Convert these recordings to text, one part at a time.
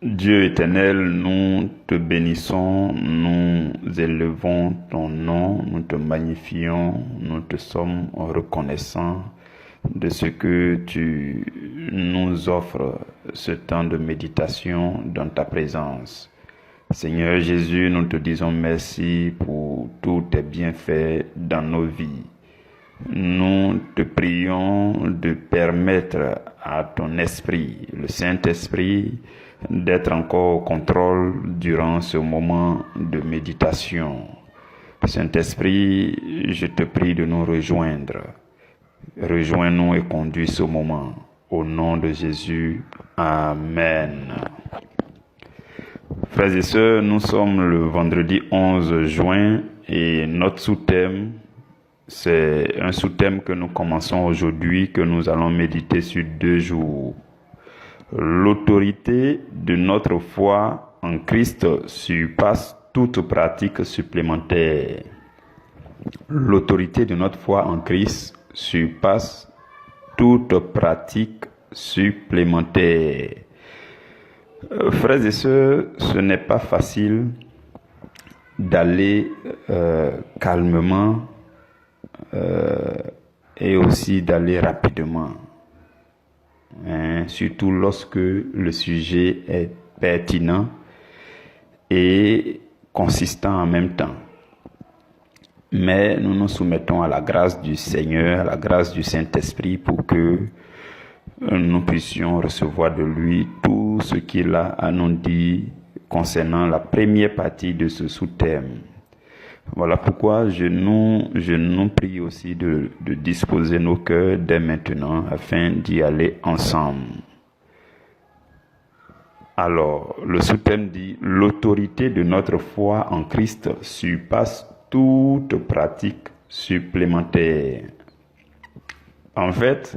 Dieu éternel, nous te bénissons, nous élevons ton nom, nous te magnifions, nous te sommes reconnaissants de ce que tu nous offres ce temps de méditation dans ta présence. Seigneur Jésus, nous te disons merci pour tous tes bienfaits dans nos vies. Nous te prions de permettre à ton esprit, le Saint-Esprit, d'être encore au contrôle durant ce moment de méditation. Saint-Esprit, je te prie de nous rejoindre. Rejoins-nous et conduis ce moment. Au nom de Jésus, Amen. Frères et sœurs, nous sommes le vendredi 11 juin et notre sous-thème, c'est un sous-thème que nous commençons aujourd'hui, que nous allons méditer sur 2 jours. L'autorité de notre foi en Christ surpasse toute pratique supplémentaire. L'autorité de notre foi en Christ surpasse toute pratique supplémentaire. Frères et sœurs, ce n'est pas facile d'aller calmement et aussi d'aller rapidement. Surtout lorsque le sujet est pertinent et consistant en même temps. Mais nous nous soumettons à la grâce du Seigneur, à la grâce du Saint-Esprit pour que nous puissions recevoir de lui tout ce qu'il a à nous dire concernant la première partie de ce sous-thème. Voilà pourquoi je nous prie aussi de disposer nos cœurs dès maintenant afin d'y aller ensemble. Alors, le sous-thème dit « L'autorité de notre foi en Christ surpasse toute pratique supplémentaire ». En fait,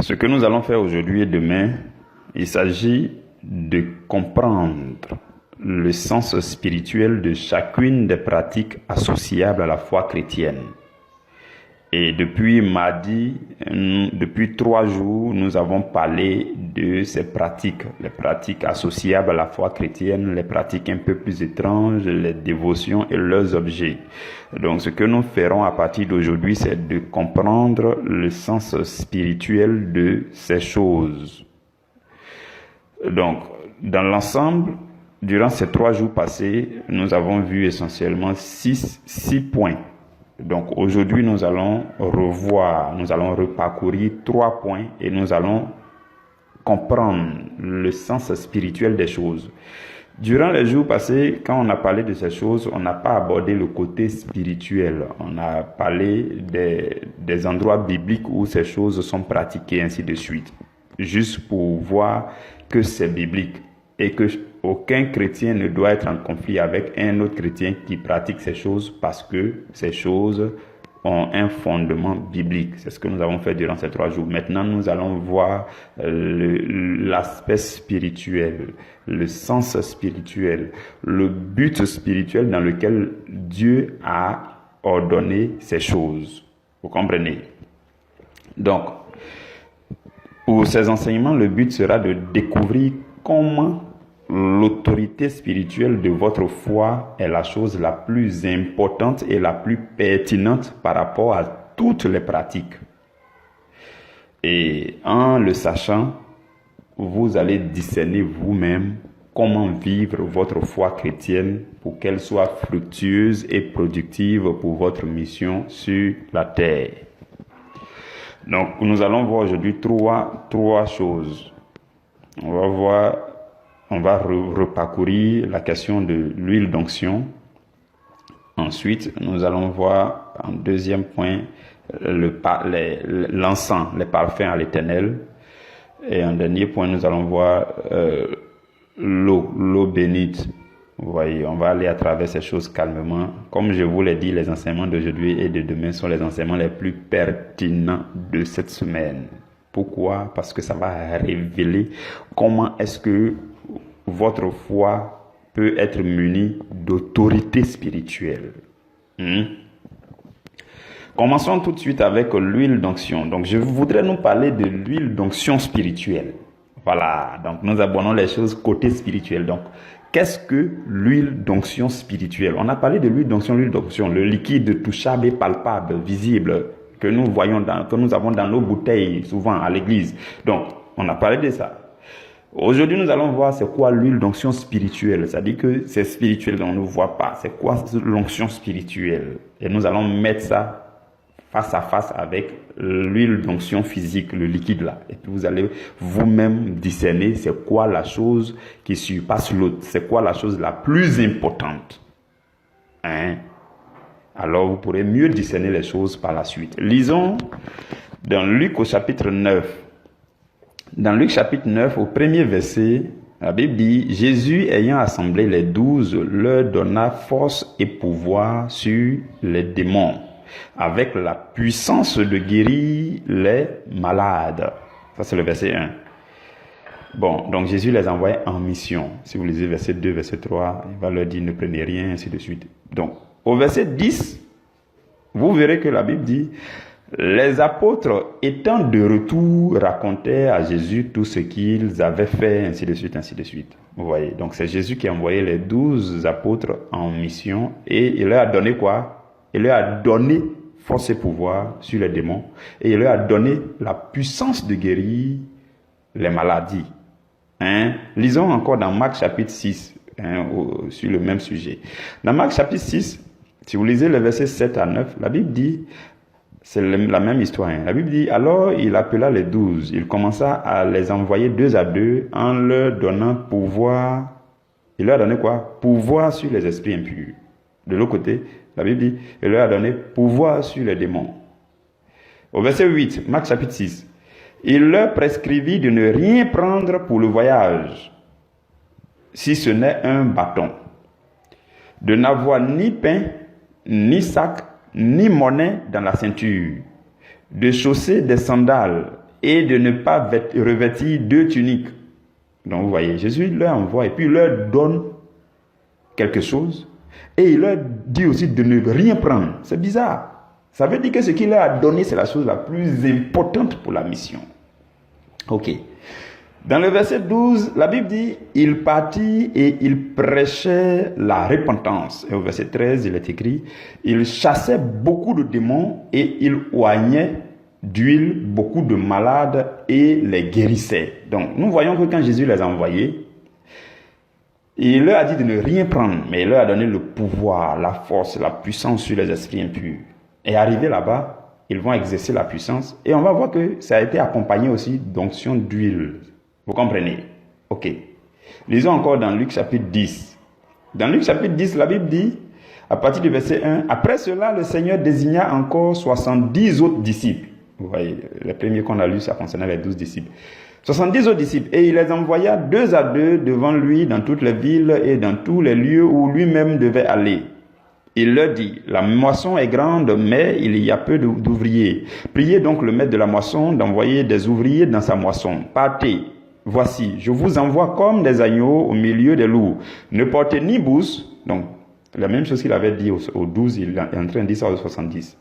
ce que nous allons faire aujourd'hui et demain, il s'agit de comprendre le sens spirituel de chacune des pratiques associables à la foi chrétienne. Et depuis mardi, depuis 3 jours, nous avons parlé de ces pratiques, les pratiques associables à la foi chrétienne, les pratiques un peu plus étranges, les dévotions et leurs objets. Donc ce que nous ferons à partir d'aujourd'hui, c'est de comprendre le sens spirituel de ces choses. Donc, dans l'ensemble, durant ces 3 jours passés, nous avons vu essentiellement 6 points. Donc aujourd'hui, nous allons reparcourir 3 points et nous allons comprendre le sens spirituel des choses. Durant les jours passés, quand on a parlé de ces choses, on n'a pas abordé le côté spirituel. On a parlé des endroits bibliques où ces choses sont pratiquées, ainsi de suite. Juste pour voir que c'est biblique et que aucun chrétien ne doit être en conflit avec un autre chrétien qui pratique ces choses parce que ces choses ont un fondement biblique. C'est ce que nous avons fait durant ces 3 jours. Maintenant, nous allons voir l'aspect spirituel, le sens spirituel, le but spirituel dans lequel Dieu a ordonné ces choses. Vous comprenez? Donc, pour ces enseignements, le but sera de découvrir comment l'autorité spirituelle de votre foi est la chose la plus importante et la plus pertinente par rapport à toutes les pratiques. Et en le sachant, vous allez discerner vous-même comment vivre votre foi chrétienne pour qu'elle soit fructueuse et productive pour votre mission sur la terre. Donc, nous allons voir aujourd'hui trois choses. On va reparcourir la question de l'huile d'onction. Ensuite, nous allons voir en deuxième point l'encens, les parfums à l'Éternel. Et en dernier point, nous allons voir l'eau bénite. Vous voyez, on va aller à travers ces choses calmement. Comme je vous l'ai dit, les enseignements d'aujourd'hui et de demain sont les enseignements les plus pertinents de cette semaine. Pourquoi? Parce que ça va révéler comment est-ce que votre foi peut être munie d'autorité spirituelle. Commençons tout de suite avec l'huile d'onction. Donc, je voudrais nous parler de l'huile d'onction spirituelle. Voilà, donc nous abordons les choses côté spirituel. Donc, qu'est-ce que l'huile d'onction spirituelle? On a parlé de l'huile d'onction, le liquide touchable et palpable, visible, que nous voyons, que nous avons dans nos bouteilles, souvent à l'église. Donc, on a parlé de ça. Aujourd'hui, nous allons voir c'est quoi l'huile d'onction spirituelle. C'est-à-dire que c'est spirituel, on ne voit pas. C'est quoi l'onction spirituelle? Et nous allons mettre ça face à face avec l'huile d'onction physique, le liquide là. Et puis vous allez vous-même discerner c'est quoi la chose qui surpasse l'autre. C'est quoi la chose la plus importante. Hein? Alors vous pourrez mieux discerner les choses par la suite. Lisons dans Luc au chapitre 9. Dans Luc chapitre 9, au premier verset, la Bible dit, Jésus ayant assemblé les 12, leur donna force et pouvoir sur les démons, avec la puissance de guérir les malades. Ça, c'est le verset 1. Bon, donc Jésus les envoie en mission. Si vous lisez verset 2, verset 3, il va leur dire, ne prenez rien, ainsi de suite. Donc, au verset 10, vous verrez que la Bible dit, les apôtres, étant de retour, racontaient à Jésus tout ce qu'ils avaient fait, ainsi de suite, ainsi de suite. Vous voyez, donc c'est Jésus qui a envoyé les 12 apôtres en mission et il leur a donné quoi? Il leur a donné force et pouvoir sur les démons et il leur a donné la puissance de guérir les maladies. Hein? Lisons encore dans Marc chapitre 6, sur le même sujet. Dans Marc chapitre 6, si vous lisez le verset 7 à 9, la Bible dit, c'est la même histoire. Hein. La Bible dit, alors il appela les 12. Il commença à les envoyer 2 à 2 en leur donnant pouvoir. Il leur a donné quoi? Pouvoir sur les esprits impurs. De l'autre côté, la Bible dit, il leur a donné pouvoir sur les démons. Au verset 8, Marc chapitre 6, il leur prescrivit de ne rien prendre pour le voyage, si ce n'est un bâton, de n'avoir ni pain, ni sac, ni monnaie dans la ceinture, de chausser des sandales et de ne pas revêtir 2 tuniques. Donc vous voyez, Jésus leur envoie et puis il leur donne quelque chose et il leur dit aussi de ne rien prendre. C'est bizarre. Ça veut dire que ce qu'il leur a donné, c'est la chose la plus importante pour la mission. Ok. Dans le verset 12, la Bible dit, il partit et il prêchait la repentance. Et au verset 13, il est écrit, il chassait beaucoup de démons et il oignait d'huile beaucoup de malades et les guérissait. Donc, nous voyons que quand Jésus les a envoyés, il leur a dit de ne rien prendre, mais il leur a donné le pouvoir, la force, la puissance sur les esprits impurs. Et arrivé là-bas, ils vont exercer la puissance. Et on va voir que ça a été accompagné aussi d'onction d'huile. Vous comprenez? Ok. Lisons encore dans Luc chapitre 10. Dans Luc chapitre 10, la Bible dit, à partir du verset 1, après cela, le Seigneur désigna encore 70 autres disciples. Vous voyez, les premiers qu'on a lus, ça concernait les 12 disciples. 70 autres disciples. Et il les envoya 2 à 2 devant lui dans toutes les villes et dans tous les lieux où lui-même devait aller. Il leur dit, la moisson est grande, mais il y a peu d'ouvriers. Priez donc le maître de la moisson d'envoyer des ouvriers dans sa moisson. Partez. Voici, je vous envoie comme des agneaux au milieu des loups. Ne portez ni bourse. Donc, la même chose qu'il avait dit au 12, il est en train de dire ça au 70.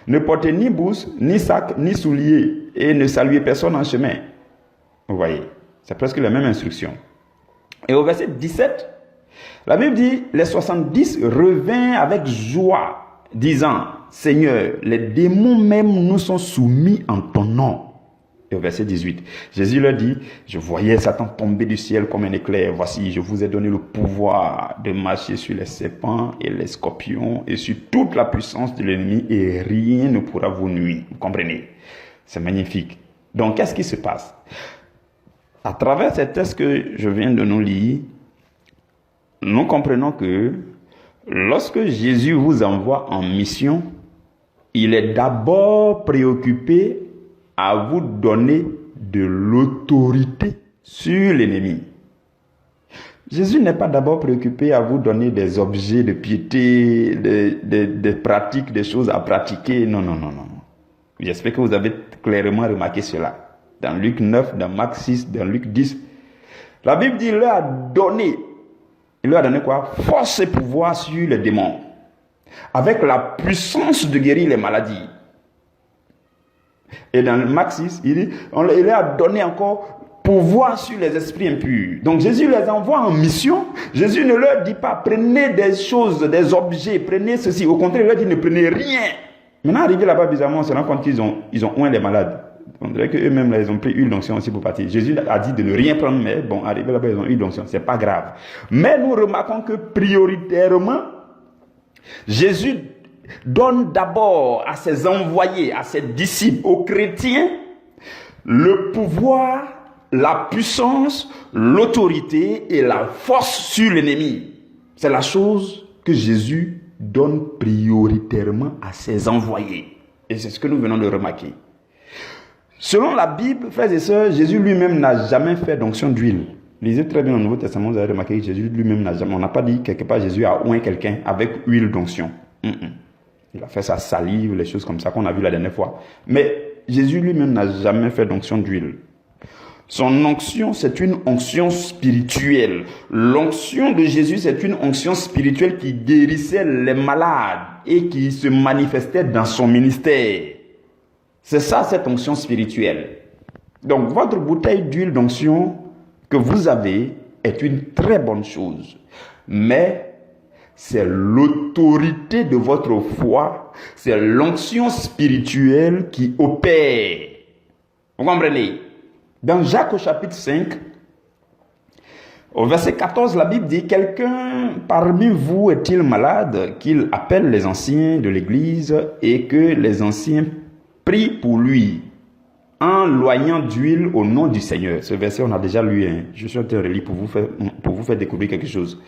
Ne portez ni bourse, ni sac, ni souliers, et ne saluez personne en chemin. Vous voyez, c'est presque la même instruction. Et au verset 17, la Bible dit, les 70 revinrent avec joie, disant, Seigneur, les démons même nous sont soumis en ton nom. Et au verset 18, Jésus leur dit, je voyais Satan tomber du ciel comme un éclair. Voici, je vous ai donné le pouvoir de marcher sur les serpents et les scorpions et sur toute la puissance de l'ennemi et rien ne pourra vous nuire. Vous comprenez? C'est magnifique. Donc, qu'est-ce qui se passe? À travers ces textes que je viens de nous lire, nous comprenons que lorsque Jésus vous envoie en mission, il est d'abord préoccupé à vous donner de l'autorité sur l'ennemi. Jésus n'est pas d'abord préoccupé à vous donner des objets de piété, des pratiques, des choses à pratiquer. Non, non, non, non. J'espère que vous avez clairement remarqué cela. Dans Luc 9, dans Marc 6, dans Luc 10. La Bible dit, il leur a donné quoi? Force et pouvoir sur les démons. Avec la puissance de guérir les maladies. Et dans Marc 6, il dit, il leur a donné encore pouvoir sur les esprits impurs. Donc Jésus les envoie en mission. Jésus ne leur dit pas prenez des choses, des objets, prenez ceci. Au contraire, il leur dit ne prenez rien. Maintenant, arrivé là-bas, bizarrement, on se rend compte qu'ils ont oint les malades. On dirait qu'eux-mêmes, ils ont pris huile d'onction aussi pour partir. Jésus a dit de ne rien prendre, mais bon, arrivé là-bas, ils ont huile d'onction. C'est pas grave. Mais nous remarquons que prioritairement, Jésus donne d'abord à ses envoyés, à ses disciples, aux chrétiens, le pouvoir, la puissance, l'autorité et la force sur l'ennemi. C'est la chose que Jésus donne prioritairement à ses envoyés. Et c'est ce que nous venons de remarquer. Selon la Bible, frères et sœurs, Jésus lui-même n'a jamais fait d'onction d'huile. Lisez très bien le Nouveau Testament, vous avez remarqué que Jésus lui-même n'a jamais... On n'a pas dit quelque part Jésus a oint quelqu'un avec huile d'onction. Il a fait sa salive, les choses comme ça qu'on a vu la dernière fois. Mais Jésus lui-même n'a jamais fait d'onction d'huile. Son onction, c'est une onction spirituelle. L'onction de Jésus, c'est une onction spirituelle qui guérissait les malades et qui se manifestait dans son ministère. C'est ça, cette onction spirituelle. Donc, votre bouteille d'huile d'onction que vous avez est une très bonne chose. Mais c'est l'autorité de votre foi, c'est l'onction spirituelle qui opère. Vous comprenez? Dans Jacques au chapitre 5, au verset 14, la Bible dit « Quelqu'un parmi vous est-il malade, qu'il appelle les anciens de l'église et que les anciens prient pour lui, en loignant d'huile au nom du Seigneur. » Ce verset, on a déjà lu. Je suis en train de relire pour vous faire découvrir quelque chose.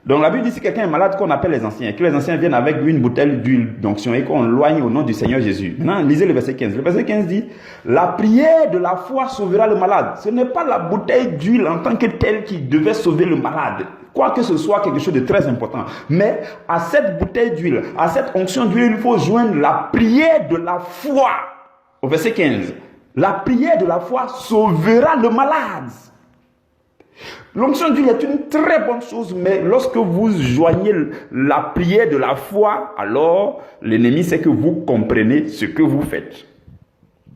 Donc la Bible dit si quelqu'un est malade, qu'on appelle les anciens, que les anciens viennent avec une bouteille d'huile d'onction et qu'on loigne au nom du Seigneur Jésus. Maintenant, lisez le verset 15. Le verset 15 dit, la prière de la foi sauvera le malade. Ce n'est pas la bouteille d'huile en tant que telle qui devait sauver le malade. Quoi que ce soit quelque chose de très important. Mais à cette bouteille d'huile, à cette onction d'huile, il faut joindre la prière de la foi. Au verset 15. La prière de la foi sauvera le malade. L'onction d'huile est une très bonne chose, mais lorsque vous joignez la prière de la foi, alors l'ennemi sait que vous comprenez ce que vous faites.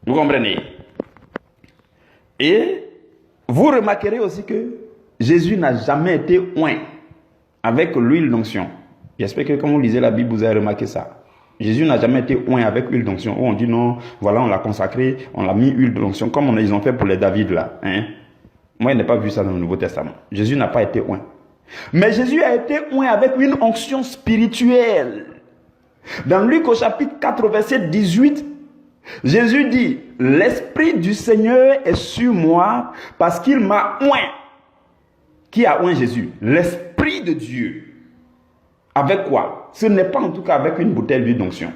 Vous comprenez? Et vous remarquerez aussi que Jésus n'a jamais été oint avec l'huile d'onction. J'espère que quand vous lisez la Bible, vous avez remarqué ça. Jésus n'a jamais été oint avec huile d'onction. Où on dit non, voilà, on l'a consacré, on l'a mis huile d'onction, comme ils ont fait pour les David là. Moi, je n'ai pas vu ça dans le Nouveau Testament. Jésus n'a pas été oint. Mais Jésus a été oint avec une onction spirituelle. Dans Luc au chapitre 4, verset 18, Jésus dit, « L'Esprit du Seigneur est sur moi parce qu'il m'a oint. » Qui a oint Jésus? L'Esprit de Dieu. Avec quoi? Ce n'est pas en tout cas avec une bouteille d'huile d'onction.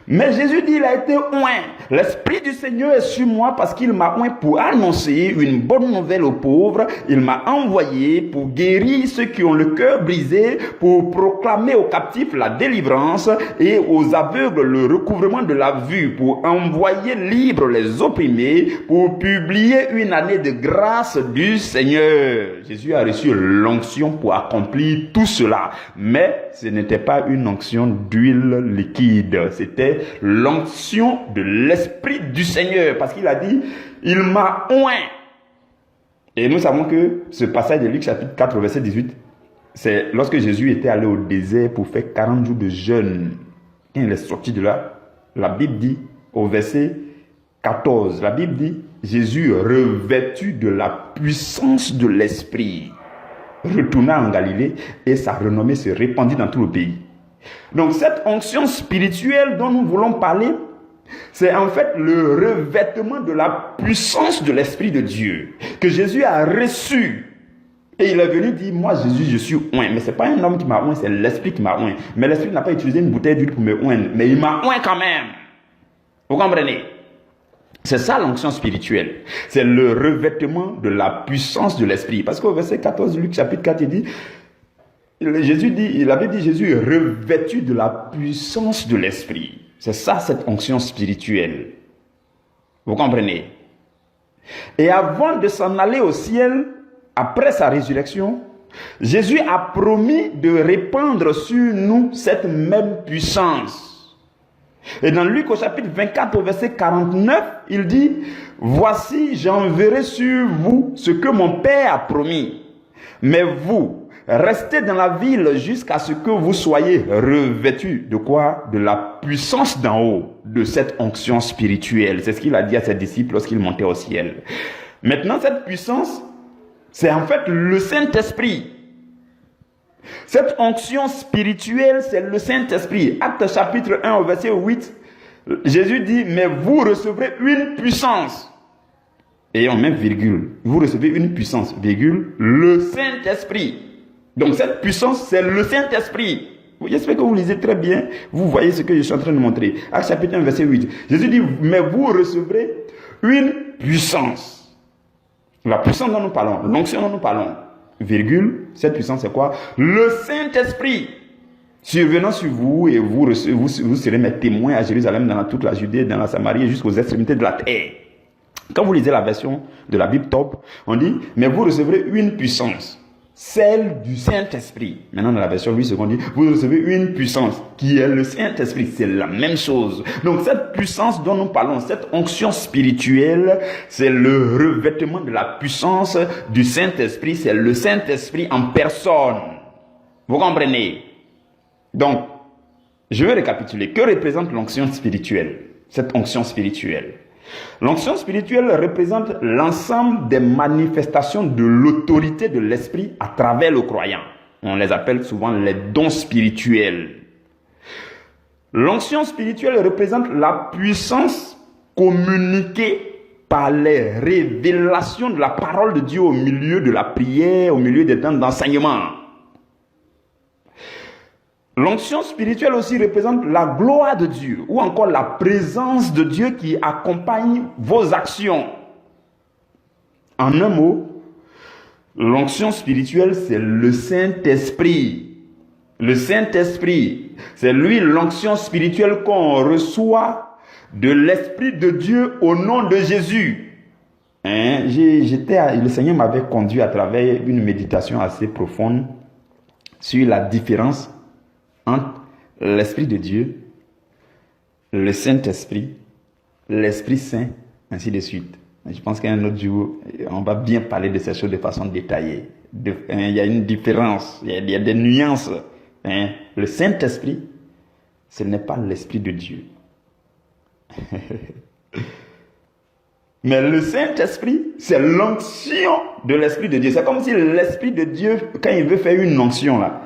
Mais Jésus dit, il a été oint. L'Esprit du Seigneur est sur moi parce qu'il m'a oint pour annoncer une bonne nouvelle aux pauvres. Il m'a envoyé pour guérir ceux qui ont le cœur brisé, pour proclamer aux captifs la délivrance et aux aveugles le recouvrement de la vue, pour envoyer libres les opprimés, pour publier une année de grâce du Seigneur. Jésus a reçu l'onction pour accomplir tout cela. Mais ce n'était pas une onction d'huile liquide. C'était l'onction de l'Esprit du Seigneur, parce qu'il a dit, il m'a oint. Et nous savons que ce passage de Luc chapitre 4 verset 18, c'est lorsque Jésus était allé au désert pour faire 40 jours de jeûne. Quand il est sorti de là, la Bible dit au verset 14, la Bible dit, Jésus revêtu de la puissance de l'Esprit retourna en Galilée et sa renommée se répandit dans tout le pays. Donc cette onction spirituelle dont nous voulons parler, c'est en fait le revêtement de la puissance de l'Esprit de Dieu que Jésus a reçu. Et il est venu dire, moi Jésus, je suis oint. Mais ce n'est pas un homme qui m'a oint, c'est l'Esprit qui m'a oint. Mais l'Esprit n'a pas utilisé une bouteille d'huile pour me oindre, mais il m'a oint quand même. Vous comprenez? C'est ça l'onction spirituelle. C'est le revêtement de la puissance de l'Esprit. Parce qu'au verset 14, Luc chapitre 4, il dit, Jésus dit, la Bible dit, Jésus est revêtu de la puissance de l'Esprit. C'est ça, cette onction spirituelle. Vous comprenez? Et avant de s'en aller au ciel, après sa résurrection, Jésus a promis de répandre sur nous cette même puissance. Et dans Luc au chapitre 24 au verset 49, il dit, voici, j'enverrai sur vous ce que mon Père a promis. Mais vous, restez dans la ville jusqu'à ce que vous soyez revêtus de quoi? De la puissance d'en haut, de cette onction spirituelle. C'est ce qu'il a dit à ses disciples lorsqu'il montait au ciel. Maintenant, cette puissance, c'est en fait le Saint-Esprit. Cette onction spirituelle, c'est le Saint-Esprit. Acte chapitre 1 au verset 8, Jésus dit, mais vous recevrez une puissance. Et on met virgule. Vous recevez une puissance, virgule, le Saint-Esprit. Donc cette puissance, c'est le Saint-Esprit. J'espère que vous lisez très bien. Vous voyez ce que je suis en train de montrer. Acte chapitre 1 verset 8. Jésus dit, mais vous recevrez une puissance. La puissance dont nous parlons, l'onction dont nous parlons, virgule, cette puissance c'est quoi? Le Saint-Esprit survenant sur vous et vous serez mes témoins à Jérusalem, dans toute la Judée, dans la Samarie et jusqu'aux extrémités de la terre. Quand vous lisez la version de la Bible Top, on dit, mais vous recevrez une puissance, celle du Saint-Esprit. Maintenant dans la version 8 secondes, on dit, vous recevez une puissance qui est le Saint-Esprit. C'est la même chose. Donc cette puissance dont nous parlons, cette onction spirituelle, c'est le revêtement de la puissance du Saint-Esprit. C'est le Saint-Esprit en personne. Vous comprenez? Donc, je vais récapituler. Que représente l'onction spirituelle? Cette onction spirituelle. L'onction spirituelle représente l'ensemble des manifestations de l'autorité de l'esprit à travers le croyant. On les appelle souvent les dons spirituels. L'onction spirituelle représente la puissance communiquée par les révélations de la parole de Dieu au milieu de la prière, au milieu des temps d'enseignement. L'onction spirituelle aussi représente la gloire de Dieu ou encore la présence de Dieu qui accompagne vos actions. En un mot, l'onction spirituelle, c'est le Saint-Esprit. Le Saint-Esprit, c'est lui l'onction spirituelle qu'on reçoit de l'Esprit de Dieu au nom de Jésus. Le Seigneur m'avait conduit à travers une méditation assez profonde sur la différence entre l'Esprit de Dieu, le Saint-Esprit, l'Esprit Saint, ainsi de suite. Je pense qu'un autre jour, on va bien parler de ces choses de façon détaillée. Il y a une différence, il y a des nuances. Le Saint-Esprit, ce n'est pas l'Esprit de Dieu. Mais le Saint-Esprit, c'est l'onction de l'Esprit de Dieu. C'est comme si l'Esprit de Dieu, quand il veut faire une onction là,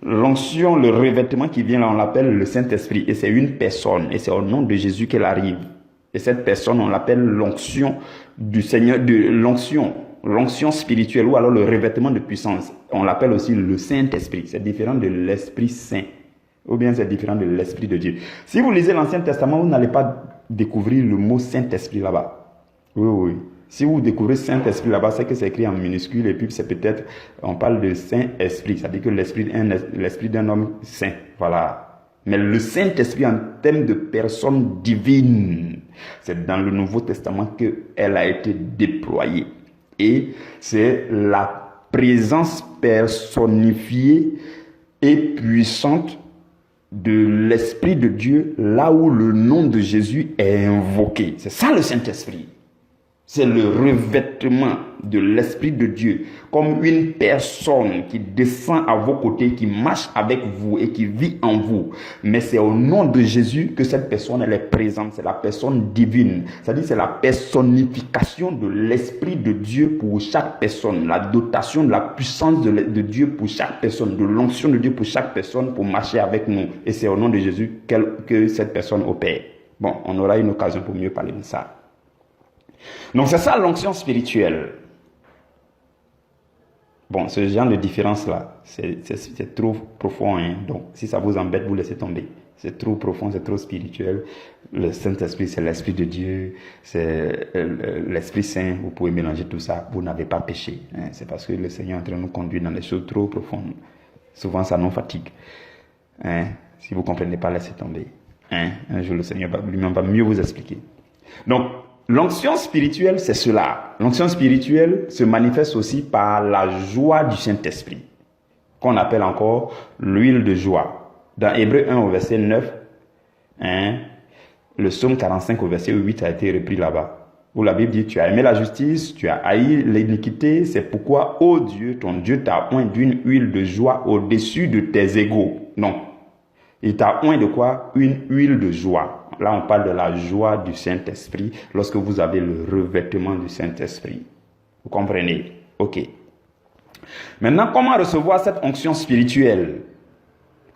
l'onction, le revêtement qui vient là, on l'appelle le Saint-Esprit. Et c'est une personne. Et c'est au nom de Jésus qu'elle arrive. Et cette personne, on l'appelle l'onction du Seigneur, l'onction spirituelle ou alors le revêtement de puissance. On l'appelle aussi le Saint-Esprit. C'est différent de l'Esprit Saint. Ou bien c'est différent de l'Esprit de Dieu. Si vous lisez l'Ancien Testament, vous n'allez pas découvrir le mot Saint-Esprit là-bas. Oui. Si vous découvrez Saint-Esprit là-bas, c'est que c'est écrit en minuscule et puis c'est peut-être, on parle de Saint-Esprit, c'est-à-dire que l'esprit d'un homme saint, voilà. Mais le Saint-Esprit en termes de personne divine, c'est dans le Nouveau Testament qu'elle a été déployée. Et c'est la présence personnifiée et puissante de l'Esprit de Dieu là où le nom de Jésus est invoqué. C'est ça le Saint-Esprit. C'est le revêtement de l'Esprit de Dieu comme une personne qui descend à vos côtés, qui marche avec vous et qui vit en vous. Mais c'est au nom de Jésus que cette personne elle est présente. C'est la personne divine. C'est-à-dire c'est la personnification de l'Esprit de Dieu pour chaque personne. La dotation de la puissance de Dieu pour chaque personne. De l'onction de Dieu pour chaque personne pour marcher avec nous. Et c'est au nom de Jésus que cette personne opère. Bon, on aura une occasion pour mieux parler de ça. Donc c'est ça l'onction spirituelle. Bon, ce genre de différence-là, c'est trop profond. Donc si ça vous embête, vous laissez tomber. C'est trop profond, c'est trop spirituel. Le Saint-Esprit, c'est l'Esprit de Dieu, c'est l'Esprit Saint. Vous pouvez mélanger tout ça, vous n'avez pas péché. C'est parce que le Seigneur est en train de nous conduire dans des choses trop profondes. Souvent, ça nous fatigue. Si vous ne comprenez pas, laissez tomber. Un jour, le Seigneur lui-même va mieux vous expliquer. Donc, l'onction spirituelle, c'est cela. L'onction spirituelle se manifeste aussi par la joie du Saint-Esprit, qu'on appelle encore l'huile de joie. Dans Hébreux 1 au verset 9, Le psaume 45 au verset 8 a été repris là-bas. Où la Bible dit, tu as aimé la justice, tu as haï l'iniquité, c'est pourquoi, ô Dieu, ton Dieu t'a oint d'une huile de joie au-dessus de tes égaux. Non. Il t'a oint de quoi? Une huile de joie. Là, on parle de la joie du Saint-Esprit lorsque vous avez le revêtement du Saint-Esprit. Vous comprenez? Ok. Maintenant, comment recevoir cette onction spirituelle?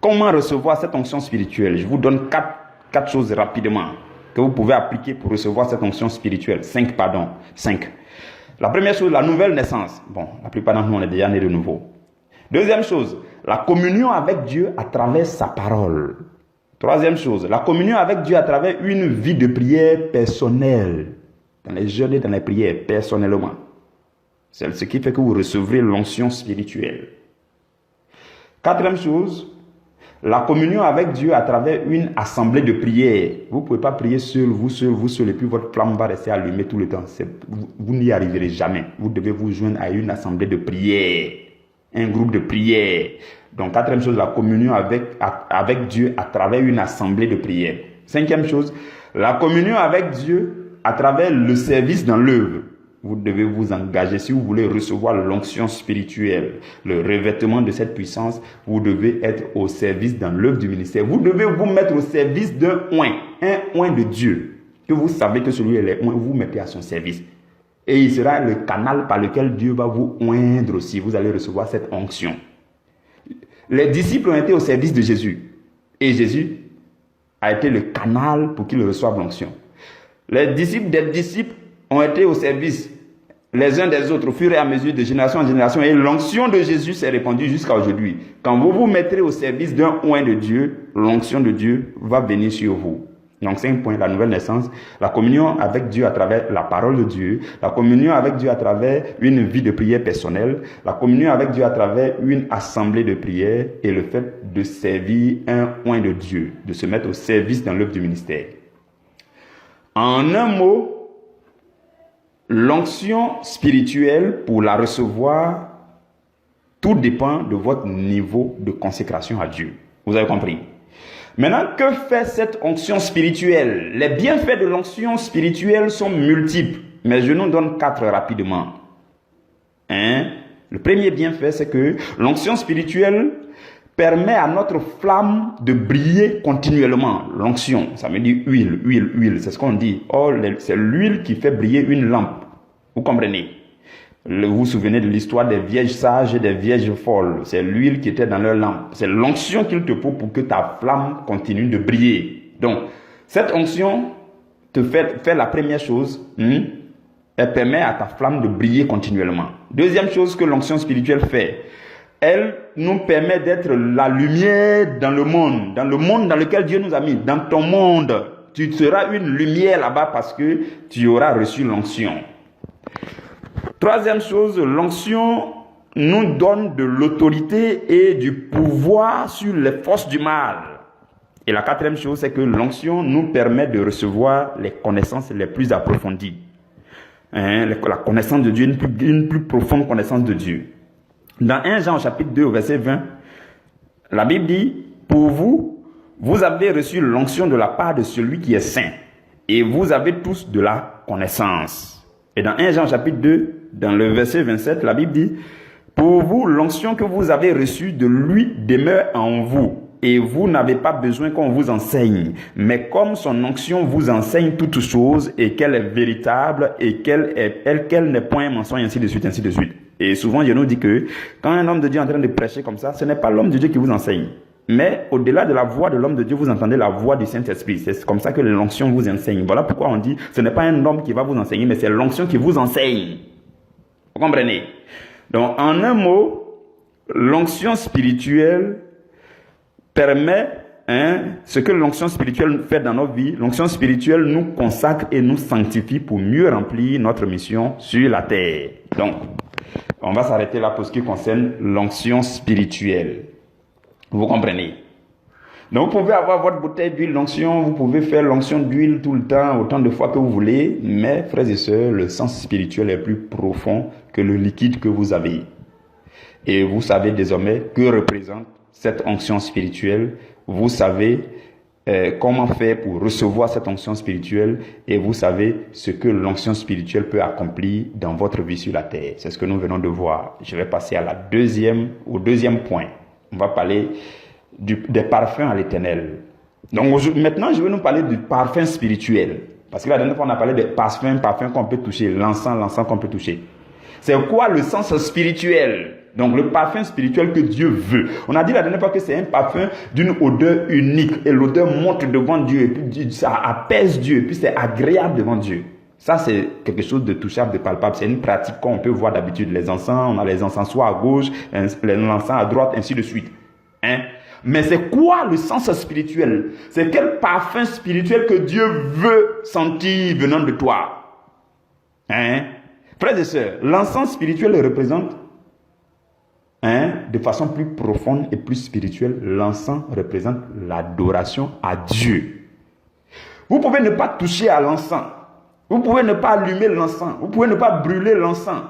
Comment recevoir cette onction spirituelle? Je vous donne quatre choses rapidement que vous pouvez appliquer pour recevoir cette onction spirituelle. 5. La première chose, la nouvelle naissance. Bon, la plupart d'entre nous, on est déjà nés de nouveau. Deuxième chose, la communion avec Dieu à travers sa parole. Troisième chose, la communion avec Dieu à travers une vie de prière personnelle. Dans les jeûnes et dans les prières, personnellement. C'est ce qui fait que vous recevrez l'onction spirituelle. Quatrième chose, la communion avec Dieu à travers une assemblée de prière. Vous ne pouvez pas prier seul, et puis votre flamme va rester allumée tout le temps. Vous n'y arriverez jamais. Vous devez vous joindre à une assemblée de prière, un groupe de prière. Donc, quatrième chose, la communion avec Dieu à travers une assemblée de prière. Cinquième chose, la communion avec Dieu à travers le service dans l'œuvre. Vous devez vous engager. Si vous voulez recevoir l'onction spirituelle, le revêtement de cette puissance, vous devez être au service dans l'œuvre du ministère. Vous devez vous mettre au service d'un oint de Dieu. Que vous savez que celui-là est oint, vous mettez à son service. Et il sera le canal par lequel Dieu va vous oindre aussi. Vous allez recevoir cette onction. Les disciples ont été au service de Jésus. Et Jésus a été le canal pour qu'ils reçoivent l'onction. Les disciples des disciples ont été au service les uns des autres au fur et à mesure de génération en génération, et l'onction de Jésus s'est répandue jusqu'à aujourd'hui. Quand vous vous mettrez au service d'un oint de Dieu, l'onction de Dieu va venir sur vous. Donc 5 points, la nouvelle naissance, la communion avec Dieu à travers la parole de Dieu, la communion avec Dieu à travers une vie de prière personnelle, la communion avec Dieu à travers une assemblée de prière, et le fait de servir un oint de Dieu, de se mettre au service dans l'œuvre du ministère. En un mot, l'onction spirituelle, pour la recevoir, tout dépend de votre niveau de consécration à Dieu. Vous avez compris? Maintenant, que fait cette onction spirituelle? Les bienfaits de l'onction spirituelle sont multiples, mais je nous donne 4 rapidement. Le premier bienfait, c'est que l'onction spirituelle permet à notre flamme de briller continuellement. L'onction, ça veut dire huile, c'est ce qu'on dit. Oh, c'est l'huile qui fait briller une lampe. Vous comprenez? Vous vous souvenez de l'histoire des vierges sages et des vierges folles. C'est l'huile qui était dans leur lampe. C'est l'onction qu'il te faut pour que ta flamme continue de briller. Donc, cette onction te fait la première chose. Elle permet à ta flamme de briller continuellement. Deuxième chose que l'onction spirituelle fait, elle nous permet d'être la lumière dans le monde dans lequel Dieu nous a mis. Dans ton monde, tu seras une lumière là-bas parce que tu auras reçu l'onction. Troisième chose, l'onction nous donne de l'autorité et du pouvoir sur les forces du mal. Et la quatrième chose, c'est que l'onction nous permet de recevoir les connaissances les plus approfondies. La connaissance de Dieu, une plus profonde connaissance de Dieu. Dans 1 Jean chapitre 2 au verset 20, la Bible dit, pour vous, vous avez reçu l'onction de la part de celui qui est saint, et vous avez tous de la connaissance. Et dans 1 Jean chapitre 2, dans le verset 27, la Bible dit, pour vous, l'onction que vous avez reçue de lui demeure en vous, et vous n'avez pas besoin qu'on vous enseigne. Mais comme son onction vous enseigne toutes choses, et qu'elle est véritable, et qu'elle n'est point un mensonge, ainsi de suite, ainsi de suite. Et souvent, je nous dis que quand un homme de Dieu est en train de prêcher comme ça, ce n'est pas l'homme de Dieu qui vous enseigne. Mais au-delà de la voix de l'homme de Dieu, vous entendez la voix du Saint-Esprit. C'est comme ça que l'onction vous enseigne. Voilà pourquoi on dit, ce n'est pas un homme qui va vous enseigner, mais c'est l'onction qui vous enseigne. Vous comprenez? Donc, en un mot, l'onction spirituelle permet, ce que l'onction spirituelle fait dans nos vies, l'onction spirituelle nous consacre et nous sanctifie pour mieux remplir notre mission sur la terre. Donc, on va s'arrêter là pour ce qui concerne l'onction spirituelle. Vous comprenez? Donc, vous pouvez avoir votre bouteille d'huile d'onction, vous pouvez faire l'onction d'huile tout le temps, autant de fois que vous voulez, mais, frères et sœurs, le sens spirituel est plus profond que le liquide que vous avez. Et vous savez désormais que représente cette onction spirituelle. Vous savez comment faire pour recevoir cette onction spirituelle et vous savez ce que l'onction spirituelle peut accomplir dans votre vie sur la terre. C'est ce que nous venons de voir. Je vais passer au deuxième point. On va parler des parfums à l'Éternel. Donc maintenant, je vais nous parler du parfum spirituel. Parce que la dernière fois, on a parlé des parfums qu'on peut toucher, l'encens qu'on peut toucher. C'est quoi le sens spirituel? Donc le parfum spirituel que Dieu veut. On a dit la dernière fois que c'est un parfum d'une odeur unique. Et l'odeur monte devant Dieu. Et puis ça apaise Dieu. Et puis c'est agréable devant Dieu. Ça c'est quelque chose de touchable, de palpable. C'est une pratique qu'on peut voir d'habitude. Les encens, on a les encens soit à gauche, les encens à droite, ainsi de suite. Mais c'est quoi le sens spirituel? C'est quel parfum spirituel que Dieu veut sentir venant de toi? Frères et sœurs, l'encens spirituel représente, de façon plus profonde et plus spirituelle, l'encens représente l'adoration à Dieu. Vous pouvez ne pas toucher à l'encens. Vous pouvez ne pas allumer l'encens. Vous pouvez ne pas brûler l'encens.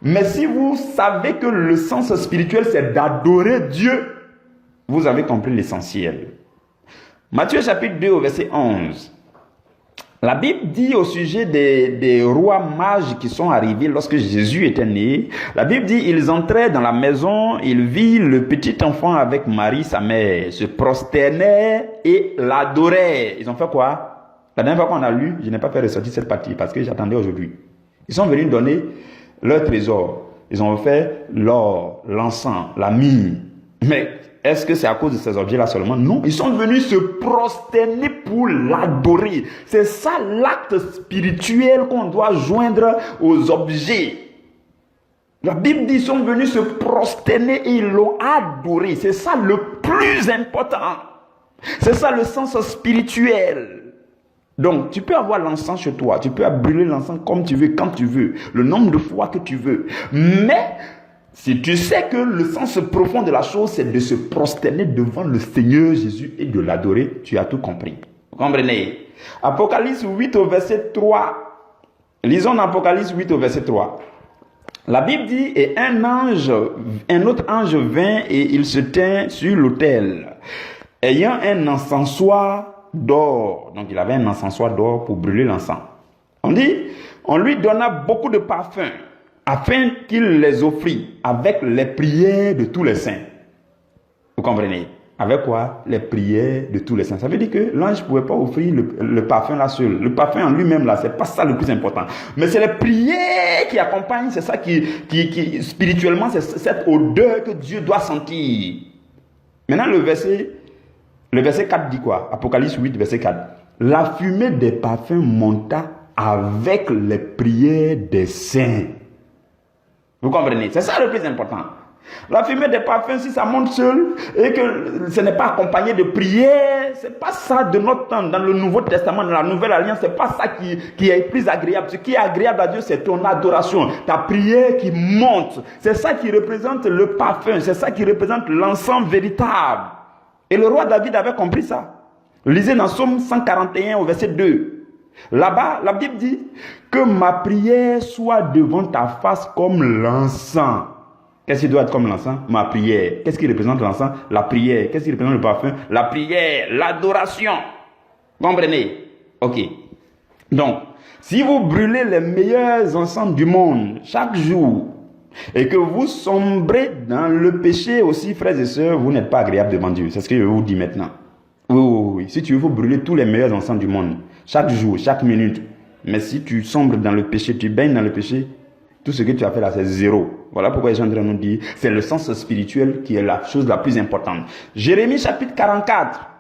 Mais si vous savez que le sens spirituel, c'est d'adorer Dieu, vous avez compris l'essentiel. Matthieu chapitre 2 au verset 11. La Bible dit au sujet des rois mages qui sont arrivés lorsque Jésus était né. La Bible dit, ils entraient dans la maison, ils virent le petit enfant avec Marie, sa mère, se prosternaient et l'adoraient. Ils ont fait quoi? La dernière fois qu'on a lu, je n'ai pas fait ressortir cette partie parce que j'attendais aujourd'hui. Ils sont venus donner leur trésor. Ils ont fait l'or, l'encens, la myrrhe. Mais est-ce que c'est à cause de ces objets-là seulement? Non, ils sont venus se prosterner pour l'adorer. C'est ça l'acte spirituel qu'on doit joindre aux objets. La Bible dit qu'ils sont venus se prosterner et ils l'ont adoré. C'est ça le plus important. C'est ça le sens spirituel. Donc, tu peux avoir l'encens chez toi. Tu peux brûler l'encens comme tu veux, quand tu veux. Le nombre de fois que tu veux. Mais si tu sais que le sens profond de la chose, c'est de se prosterner devant le Seigneur Jésus et de l'adorer, tu as tout compris. Vous comprenez? Apocalypse 8 au verset 3. Lisons dans Apocalypse 8 au verset 3. La Bible dit, et un autre ange vint et il se tint sur l'autel, ayant un encensoir d'or. Donc il avait un encensoir d'or pour brûler l'encens. On dit, on lui donna beaucoup de parfums, afin qu'il les offrit avec les prières de tous les saints. Vous comprenez? Avec quoi? Les prières de tous les saints. Ça veut dire que l'ange ne pouvait pas offrir le parfum là seul. Le parfum en lui-même là, c'est pas ça le plus important. Mais c'est les prières qui accompagnent, c'est ça qui spirituellement, c'est cette odeur que Dieu doit sentir. Maintenant le verset 4 dit quoi? Apocalypse 8, verset 4. La fumée des parfums monta avec les prières des saints. Vous comprenez? C'est ça le plus important. La fumée des parfums, si ça monte seul et que ce n'est pas accompagné de prière, c'est pas ça de notre temps. Dans le Nouveau Testament, dans la Nouvelle Alliance, c'est pas ça qui est plus agréable. Ce qui est agréable à Dieu, c'est ton adoration, ta prière qui monte. C'est ça qui représente le parfum, c'est ça qui représente l'encens véritable. Et le roi David avait compris ça. Lisez dans Psaume 141 au verset 2. Là-bas, la Bible dit que ma prière soit devant ta face comme l'encens. Qu'est-ce qui doit être comme l'encens? Ma prière. Qu'est-ce qui représente l'encens? La prière. Qu'est-ce qui représente le parfum? La prière, l'adoration. Comprenez? Ok. Donc, si vous brûlez les meilleurs encens du monde chaque jour et que vous sombrez dans le péché aussi, frères et sœurs, vous n'êtes pas agréable devant Dieu. C'est ce que je vous dis maintenant. Oui. Si tu veux, faut brûler tous les meilleurs encens du monde. Chaque jour, chaque minute. Mais si tu sombres dans le péché, tu baignes dans le péché, tout ce que tu as fait là, c'est zéro. Voilà pourquoi les gens nous disent, c'est le sens spirituel qui est la chose la plus importante. Jérémie chapitre 44.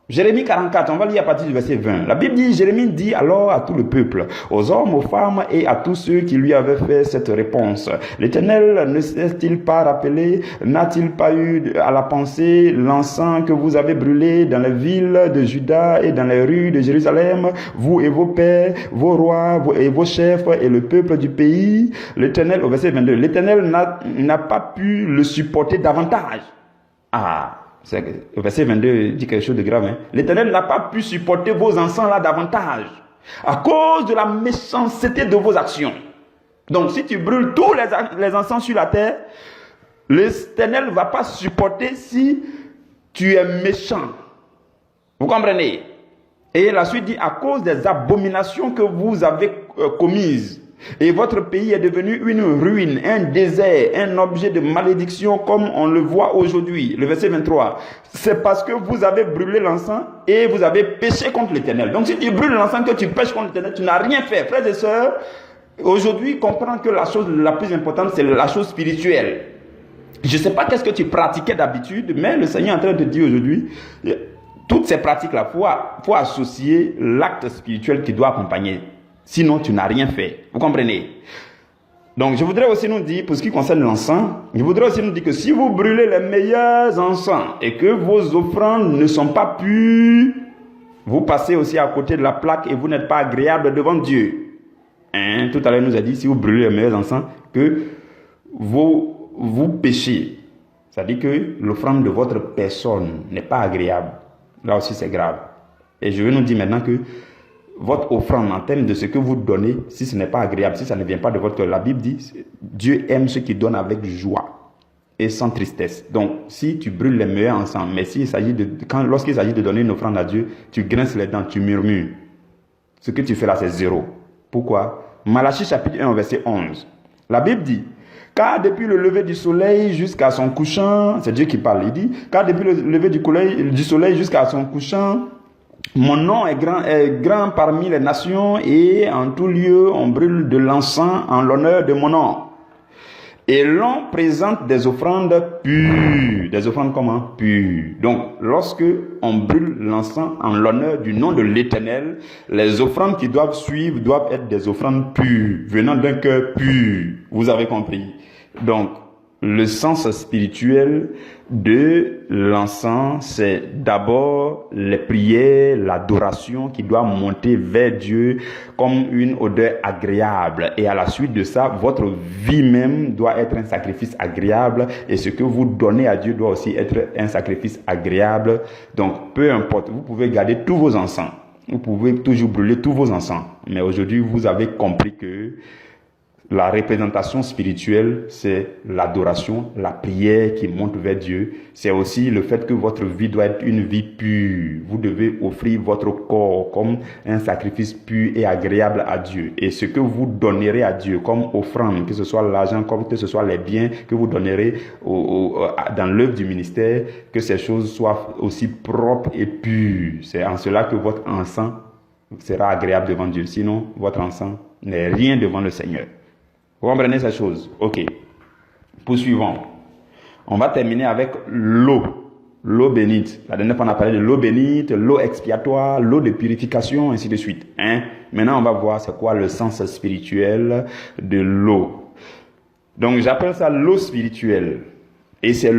Jérémie 44, on va lire à partir du verset 20. La Bible dit, Jérémie dit alors à tout le peuple, aux hommes, aux femmes et à tous ceux qui lui avaient fait cette réponse. L'Éternel ne s'est-il pas rappelé, n'a-t-il pas eu à la pensée l'encens que vous avez brûlé dans les villes de Juda et dans les rues de Jérusalem, vous et vos pères, vos rois et vos chefs et le peuple du pays? L'Éternel, au verset 22, l'Éternel n'a pas pu le supporter davantage. Le verset 22 dit quelque chose de grave. L'Éternel n'a pas pu supporter vos encens là davantage à cause de la méchanceté de vos actions. Donc si tu brûles tous les encens sur la terre, l'Éternel ne va pas supporter si tu es méchant. Vous comprenez? Et la suite dit, à cause des abominations que vous avez commises, et votre pays est devenu une ruine, un désert, un objet de malédiction comme on le voit aujourd'hui. Le verset 23. C'est parce que vous avez brûlé l'encens et vous avez péché contre l'Éternel. Donc si tu brûles l'encens, que tu pêches contre l'Éternel, tu n'as rien fait. Frères et sœurs, aujourd'hui, comprends que la chose la plus importante, c'est la chose spirituelle. Je ne sais pas qu'est-ce que tu pratiquais d'habitude, mais le Seigneur est en train de te dire aujourd'hui, toutes ces pratiques-là, faut associer l'acte spirituel qui doit accompagner. Sinon, tu n'as rien fait. Vous comprenez? Donc, je voudrais aussi nous dire, pour ce qui concerne l'encens, je voudrais aussi nous dire que si vous brûlez les meilleurs encens et que vos offrandes ne sont pas pures, vous passez aussi à côté de la plaque et vous n'êtes pas agréable devant Dieu. Hein? Tout à l'heure, il nous a dit, si vous brûlez les meilleurs encens, que vous péchez. C'est-à-dire que l'offrande de votre personne n'est pas agréable. Là aussi, c'est grave. Et je veux nous dire maintenant que votre offrande en termes de ce que vous donnez, si ce n'est pas agréable, si ça ne vient pas de votre cœur, la Bible dit, Dieu aime ceux qui donnent avec joie et sans tristesse. Donc, si tu brûles les meilleurs ensemble, mais lorsqu'il s'agit de donner une offrande à Dieu, tu grinces les dents, tu murmures. Ce que tu fais là, c'est zéro. Pourquoi? Malachie chapitre 1, verset 11. La Bible dit, car depuis le lever du soleil jusqu'à son couchant, c'est Dieu qui parle, il dit, car depuis le lever du soleil jusqu'à son couchant, mon nom est grand parmi les nations et en tout lieu on brûle de l'encens en l'honneur de mon nom. Et l'on présente des offrandes pures. Des offrandes comment? Pures. Donc, lorsque on brûle l'encens en l'honneur du nom de l'Éternel, les offrandes qui doivent suivre doivent être des offrandes pures, venant d'un cœur pur. Vous avez compris? Donc, le sens spirituel de l'encens, c'est d'abord les prières, l'adoration qui doit monter vers Dieu comme une odeur agréable. Et à la suite de ça, votre vie même doit être un sacrifice agréable. Et ce que vous donnez à Dieu doit aussi être un sacrifice agréable. Donc, peu importe, vous pouvez garder tous vos encens. Vous pouvez toujours brûler tous vos encens. Mais aujourd'hui, vous avez compris que la représentation spirituelle, c'est l'adoration, la prière qui monte vers Dieu. C'est aussi le fait que votre vie doit être une vie pure. Vous devez offrir votre corps comme un sacrifice pur et agréable à Dieu. Et ce que vous donnerez à Dieu comme offrande, que ce soit l'argent, que ce soit les biens que vous donnerez dans l'œuvre du ministère, que ces choses soient aussi propres et pures. C'est en cela que votre encens sera agréable devant Dieu. Sinon, votre encens n'est rien devant le Seigneur. Vous comprenez ces choses? Ok. Poursuivons. On va terminer avec l'eau. L'eau bénite. La dernière fois, on a parlé de l'eau bénite, l'eau expiatoire, l'eau de purification, ainsi de suite. Maintenant, on va voir c'est quoi le sens spirituel de l'eau. Donc, j'appelle ça l'eau spirituelle. Et c'est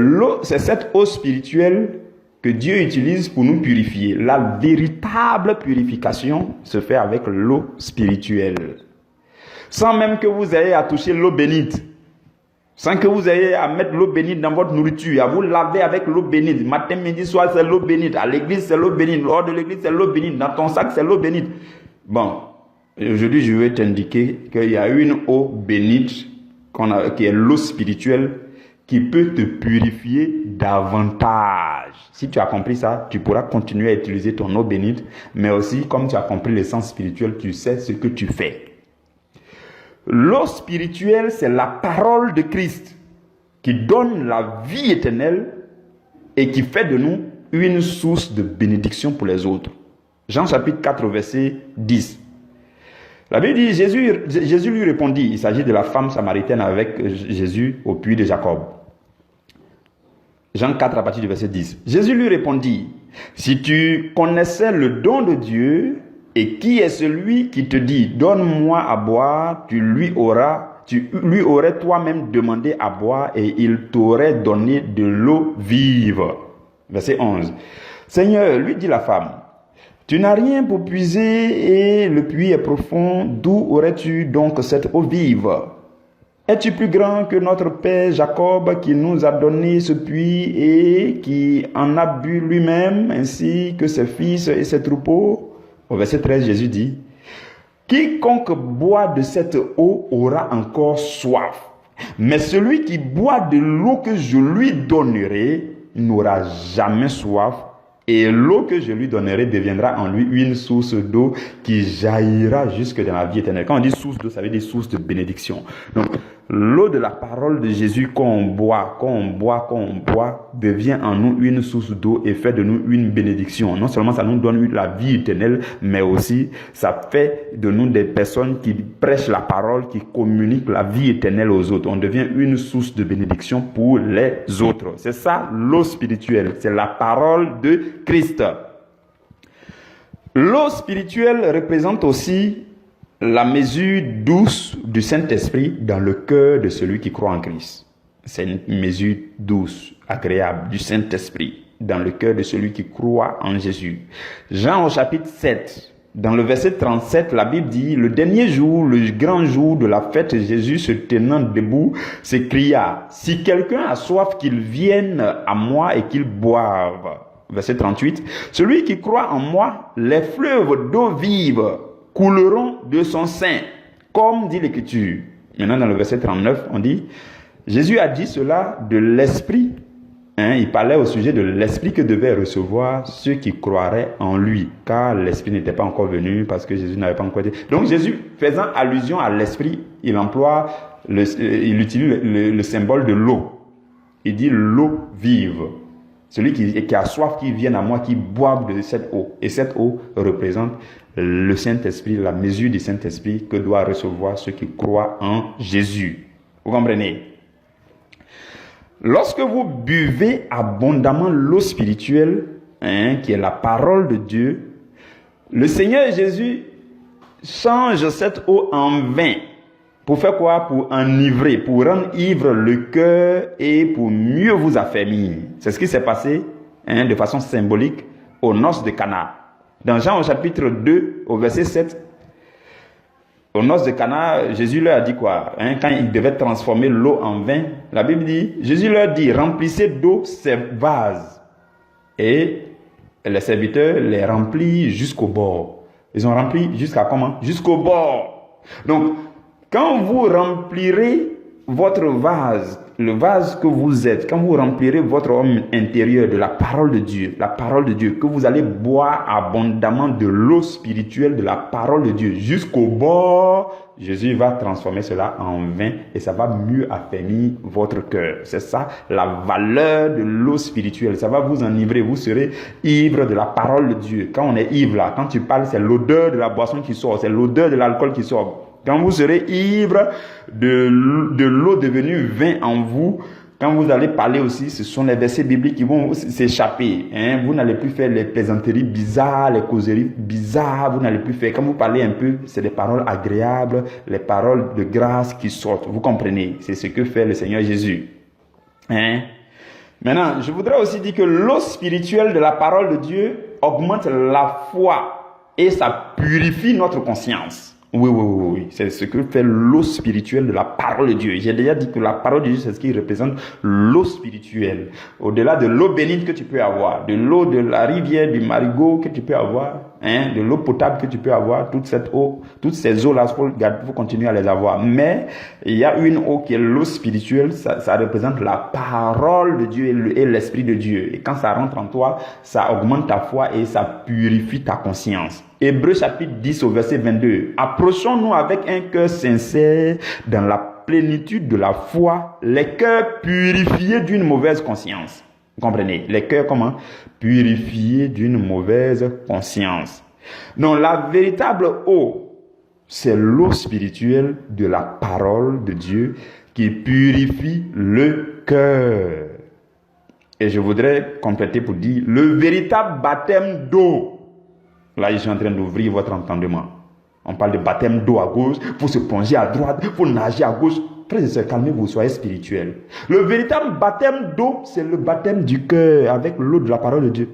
cette eau spirituelle que Dieu utilise pour nous purifier. La véritable purification se fait avec l'eau spirituelle. Sans même que vous ayez à toucher l'eau bénite. Sans que vous ayez à mettre l'eau bénite dans votre nourriture, à vous laver avec l'eau bénite. Matin, midi, soir, c'est l'eau bénite. À l'église, c'est l'eau bénite. Hors de l'église, c'est l'eau bénite. Dans ton sac, c'est l'eau bénite. Bon, aujourd'hui, je vais t'indiquer qu'il y a une eau bénite, qui est l'eau spirituelle, qui peut te purifier davantage. Si tu as compris ça, tu pourras continuer à utiliser ton eau bénite, mais aussi, comme tu as compris le sens spirituel, tu sais ce que tu fais. L'eau spirituelle, c'est la parole de Christ qui donne la vie éternelle et qui fait de nous une source de bénédiction pour les autres. Jean chapitre 4, verset 10. La Bible dit, Jésus lui répondit, il s'agit de la femme samaritaine avec Jésus au puits de Jacob. Jean 4 à partir du verset 10. Jésus lui répondit, si tu connaissais le don de Dieu, et qui est celui qui te dit, donne-moi à boire, tu lui aurais toi-même demandé à boire et il t'aurait donné de l'eau vive. Verset 11. Seigneur, lui dit la femme, tu n'as rien pour puiser et le puits est profond, d'où aurais-tu donc cette eau vive? Es-tu plus grand que notre père Jacob qui nous a donné ce puits et qui en a bu lui-même ainsi que ses fils et ses troupeaux? Au verset 13, Jésus dit, quiconque boit de cette eau aura encore soif. Mais celui qui boit de l'eau que je lui donnerai n'aura jamais soif. Et l'eau que je lui donnerai deviendra en lui une source d'eau qui jaillira jusque dans la vie éternelle. Quand on dit source d'eau, ça veut dire source de bénédiction. Donc, l'eau de la parole de Jésus qu'on boit, devient en nous une source d'eau et fait de nous une bénédiction. Non seulement ça nous donne la vie éternelle, mais aussi ça fait de nous des personnes qui prêchent la parole, qui communiquent la vie éternelle aux autres. On devient une source de bénédiction pour les autres. C'est ça l'eau spirituelle. C'est la parole de Christ. L'eau spirituelle représente aussi la mesure douce du Saint-Esprit dans le cœur de celui qui croit en Christ. C'est une mesure douce, agréable du Saint-Esprit dans le cœur de celui qui croit en Jésus. Jean au chapitre 7, dans le verset 37, la Bible dit, le dernier jour, le grand jour de la fête, Jésus se tenant debout, s'écria, si quelqu'un a soif, qu'il vienne à moi et qu'il boive. Verset 38, celui qui croit en moi, les fleuves d'eau vive couleront de son sein, comme dit l'Écriture. Maintenant, dans le verset 39, on dit, Jésus a dit cela de l'Esprit. Il parlait au sujet de l'Esprit que devaient recevoir ceux qui croiraient en lui, car l'Esprit n'était pas encore venu, parce que Jésus n'avait pas encore été. Donc Jésus, faisant allusion à l'Esprit, il utilise le symbole de l'eau. Il dit l'eau vive. Celui qui a soif, qui vienne à moi, qui boive de cette eau. Et cette eau représente le Saint-Esprit, la mesure du Saint-Esprit que doivent recevoir ceux qui croient en Jésus. Vous comprenez? Lorsque vous buvez abondamment l'eau spirituelle, qui est la parole de Dieu, le Seigneur Jésus change cette eau en vin. Pour faire quoi? Pour enivrer, pour rendre ivre le cœur et pour mieux vous affermir. C'est ce qui s'est passé de façon symbolique aux noces de Cana. Dans Jean au chapitre 2, au verset 7, aux noces de Cana, Jésus leur a dit quoi? Quand il devait transformer l'eau en vin, la Bible dit, Jésus leur dit, remplissez d'eau ces vases. Et les serviteurs les remplissent jusqu'au bord. Ils ont rempli jusqu'à comment? Jusqu'au bord. Donc, quand vous remplirez votre vase, le vase que vous êtes, quand vous remplirez votre homme intérieur de la parole de Dieu, que vous allez boire abondamment de l'eau spirituelle de la parole de Dieu jusqu'au bord, Jésus va transformer cela en vin et ça va mieux affermir votre cœur. C'est ça la valeur de l'eau spirituelle. Ça va vous enivrer, vous serez ivre de la parole de Dieu. Quand on est ivre là, quand tu parles, c'est l'odeur de la boisson qui sort, c'est l'odeur de l'alcool qui sort. Quand vous serez ivre de l'eau devenue vin en vous, quand vous allez parler aussi, ce sont les versets bibliques qui vont s'échapper. Vous n'allez plus faire les plaisanteries bizarres, les causeries bizarres, vous n'allez plus faire. Quand vous parlez un peu, c'est des paroles agréables, les paroles de grâce qui sortent. Vous comprenez? C'est ce que fait le Seigneur Jésus. Maintenant, je voudrais aussi dire que l'eau spirituelle de la parole de Dieu augmente la foi et ça purifie notre conscience. Oui. C'est ce que fait l'eau spirituelle de la parole de Dieu. J'ai déjà dit que la parole de Dieu, c'est ce qui représente l'eau spirituelle. Au-delà de l'eau bénite que tu peux avoir, de l'eau de la rivière, du marigot que tu peux avoir, de l'eau potable que tu peux avoir, toute cette eau, toutes ces eaux-là, il faut continuer à les avoir. Mais il y a une eau qui est l'eau spirituelle, ça représente la parole de Dieu et l'Esprit de Dieu. Et quand ça rentre en toi, ça augmente ta foi et ça purifie ta conscience. Hébreux chapitre 10 au verset 22. Approchons-nous avec un cœur sincère dans la plénitude de la foi, les cœurs purifiés d'une mauvaise conscience. Vous comprenez? Les cœurs comment? Purifiés d'une mauvaise conscience. Donc la véritable eau, c'est l'eau spirituelle de la parole de Dieu qui purifie le cœur. Et je voudrais compléter pour dire, le véritable baptême d'eau. Là, je suis en train d'ouvrir votre entendement. On parle de baptême d'eau à gauche, il faut se plonger à droite, il faut nager à gauche. Frères et sœurs, calmez-vous, soyez spirituels. Le véritable baptême d'eau, c'est le baptême du cœur avec l'eau de la parole de Dieu.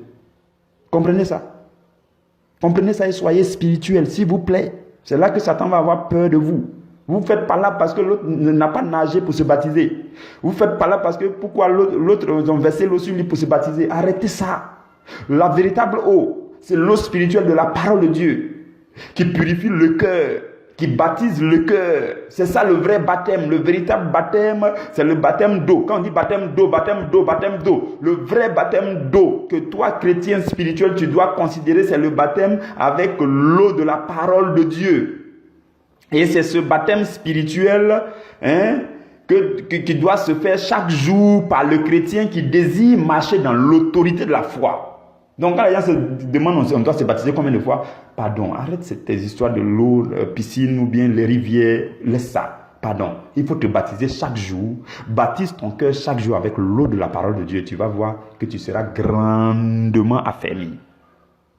Comprenez ça? Comprenez ça et soyez spirituels, s'il vous plaît. C'est là que Satan va avoir peur de vous. Vous ne faites pas là parce que l'autre n'a pas nagé pour se baptiser. Vous ne faites pas là parce que pourquoi l'autre ont versé l'eau sur lui pour se baptiser. Arrêtez ça. La véritable eau, c'est l'eau spirituelle de la parole de Dieu qui purifie le cœur, qui baptise le cœur. C'est ça le vrai baptême. Le véritable baptême, c'est le baptême d'eau. Quand on dit baptême d'eau, baptême d'eau, baptême d'eau, le vrai baptême d'eau que toi, chrétien spirituel, tu dois considérer, c'est le baptême avec l'eau de la parole de Dieu. Et c'est ce baptême spirituel qui doit se faire chaque jour par le chrétien qui désire marcher dans l'autorité de la foi. Donc quand les gens se demandent on doit se baptiser combien de fois, pardon, arrête tes histoires de l'eau, piscine ou bien les rivières, laisse ça. Pardon, il faut te baptiser chaque jour. Baptise ton cœur chaque jour avec l'eau de la parole de Dieu. Tu vas voir que tu seras grandement affermi.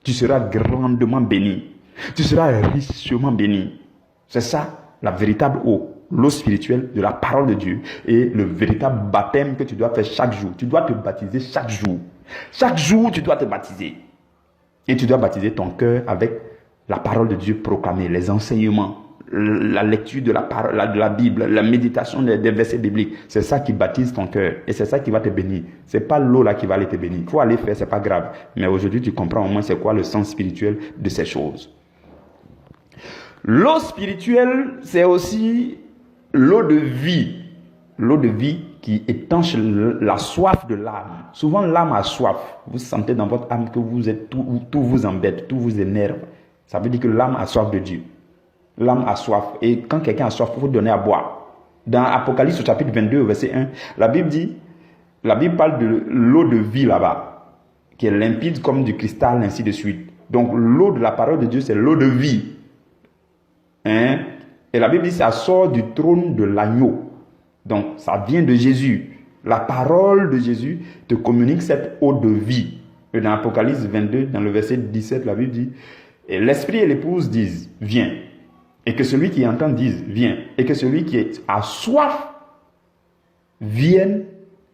Tu seras grandement béni. Tu seras richement béni. C'est ça la véritable eau. L'eau spirituelle de la parole de Dieu et le véritable baptême que tu dois faire chaque jour. Tu dois te baptiser chaque jour. Chaque jour, tu dois te baptiser. Et tu dois baptiser ton cœur avec la parole de Dieu proclamée, les enseignements, la lecture de la Bible, la méditation des versets bibliques. C'est ça qui baptise ton cœur. Et c'est ça qui va te bénir. C'est pas l'eau là qui va aller te bénir. Il faut aller faire, c'est pas grave. Mais aujourd'hui, tu comprends au moins c'est quoi le sens spirituel de ces choses. L'eau spirituelle, c'est aussi l'eau de vie. L'eau de vie qui étanche la soif de l'âme. Souvent, l'âme a soif. Vous sentez dans votre âme que tout vous embête, tout vous énerve. Ça veut dire que l'âme a soif de Dieu. L'âme a soif. Et quand quelqu'un a soif, il faut donner à boire. Dans Apocalypse au chapitre 22, verset 1, la Bible parle de l'eau de vie là-bas, qui est limpide comme du cristal, ainsi de suite. Donc, l'eau de la parole de Dieu, c'est l'eau de vie. Et la Bible dit, ça sort du trône de l'agneau. Donc, ça vient de Jésus. La parole de Jésus te communique cette eau de vie. Et dans Apocalypse 22, dans le verset 17, la Bible dit, et l'esprit et l'épouse disent, viens. Et que celui qui entend dise, viens. Et que celui qui a soif vienne.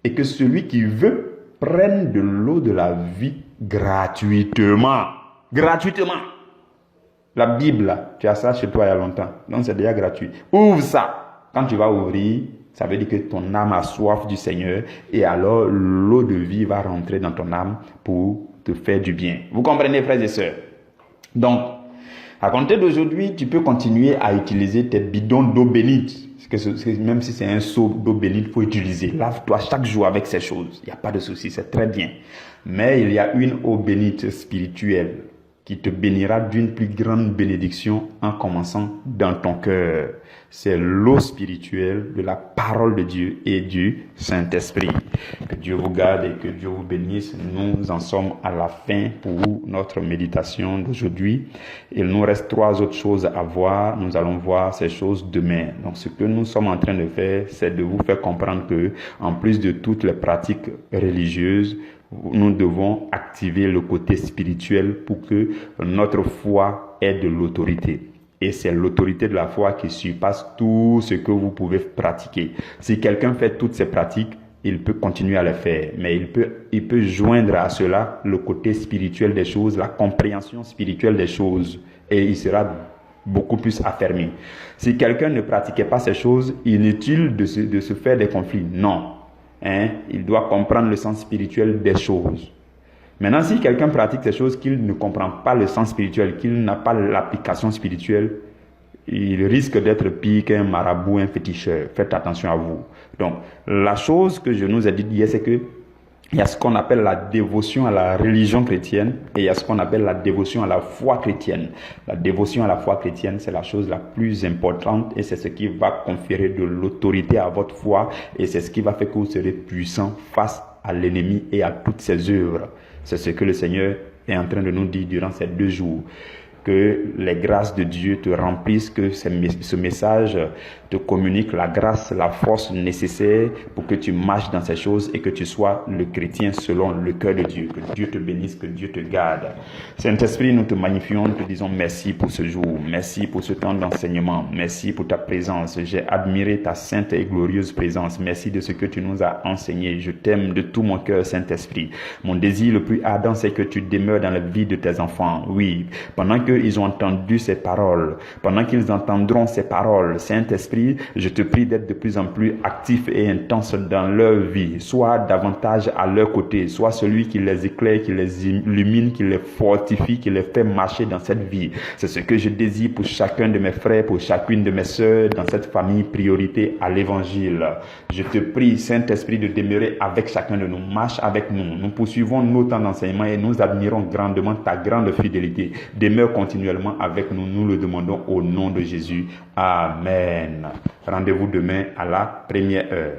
Et que celui qui veut prenne de l'eau de la vie gratuitement. Gratuitement. La Bible, là, tu as ça chez toi il y a longtemps. Donc, c'est déjà gratuit. Ouvre ça. Quand tu vas ouvrir, ça veut dire que ton âme a soif du Seigneur et alors l'eau de vie va rentrer dans ton âme pour te faire du bien. Vous comprenez, frères et sœurs? Donc, à compter d'aujourd'hui, tu peux continuer à utiliser tes bidons d'eau bénite. Même si c'est un seau d'eau bénite, il faut utiliser. Lave-toi chaque jour avec ces choses. Il n'y a pas de souci, c'est très bien. Mais il y a une eau bénite spirituelle qui te bénira d'une plus grande bénédiction en commençant dans ton cœur. C'est l'eau spirituelle de la parole de Dieu et du Saint-Esprit. Que Dieu vous garde et que Dieu vous bénisse. Nous en sommes à la fin pour notre méditation d'aujourd'hui. Il nous reste 3 autres choses à voir. Nous allons voir ces choses demain. Donc ce que nous sommes en train de faire, c'est de vous faire comprendre que, en plus de toutes les pratiques religieuses, nous devons activer le côté spirituel pour que notre foi ait de l'autorité. Et c'est l'autorité de la foi qui surpasse tout ce que vous pouvez pratiquer. Si quelqu'un fait toutes ces pratiques, il peut continuer à les faire. Mais il peut joindre à cela le côté spirituel des choses, la compréhension spirituelle des choses. Et il sera beaucoup plus affermi. Si quelqu'un ne pratiquait pas ces choses, inutile de se faire des conflits. Non. Il doit comprendre le sens spirituel des choses. Maintenant, si quelqu'un pratique ces choses qu'il ne comprend pas le sens spirituel, qu'il n'a pas l'application spirituelle, il risque d'être pire qu'un marabout, un féticheur. Faites attention à vous. Donc, la chose que je nous ai dit hier, c'est que il y a ce qu'on appelle la dévotion à la religion chrétienne et il y a ce qu'on appelle la dévotion à la foi chrétienne. La dévotion à la foi chrétienne, c'est la chose la plus importante et c'est ce qui va conférer de l'autorité à votre foi et c'est ce qui va faire que vous serez puissant face à l'ennemi et à toutes ses œuvres. C'est ce que le Seigneur est en train de nous dire durant ces 2 jours. Que les grâces de Dieu te remplissent, que ce message te communique la grâce, la force nécessaire pour que tu marches dans ces choses et que tu sois le chrétien selon le cœur de Dieu. Que Dieu te bénisse, que Dieu te garde. Saint-Esprit, nous te magnifions, nous te disons merci pour ce jour, merci pour ce temps d'enseignement, merci pour ta présence. J'ai admiré ta sainte et glorieuse présence. Merci de ce que tu nous as enseigné. Je t'aime de tout mon cœur, Saint-Esprit. Mon désir le plus ardent, c'est que tu demeures dans la vie de tes enfants. Oui, pendant que qu'ils ont entendu ces paroles, pendant qu'ils entendront ces paroles, Saint-Esprit, je te prie d'être de plus en plus actif et intense dans leur vie. Sois davantage à leur côté. Sois celui qui les éclaire, qui les illumine, qui les fortifie, qui les fait marcher dans cette vie. C'est ce que je désire pour chacun de mes frères, pour chacune de mes sœurs dans cette famille priorité à l'évangile. Je te prie, Saint-Esprit, de demeurer avec chacun de nous. Marche avec nous. Nous poursuivons nos temps d'enseignement et nous admirons grandement ta grande fidélité. Demeure continuellement avec nous. Nous le demandons au nom de Jésus. Amen. Rendez-vous demain à la première heure.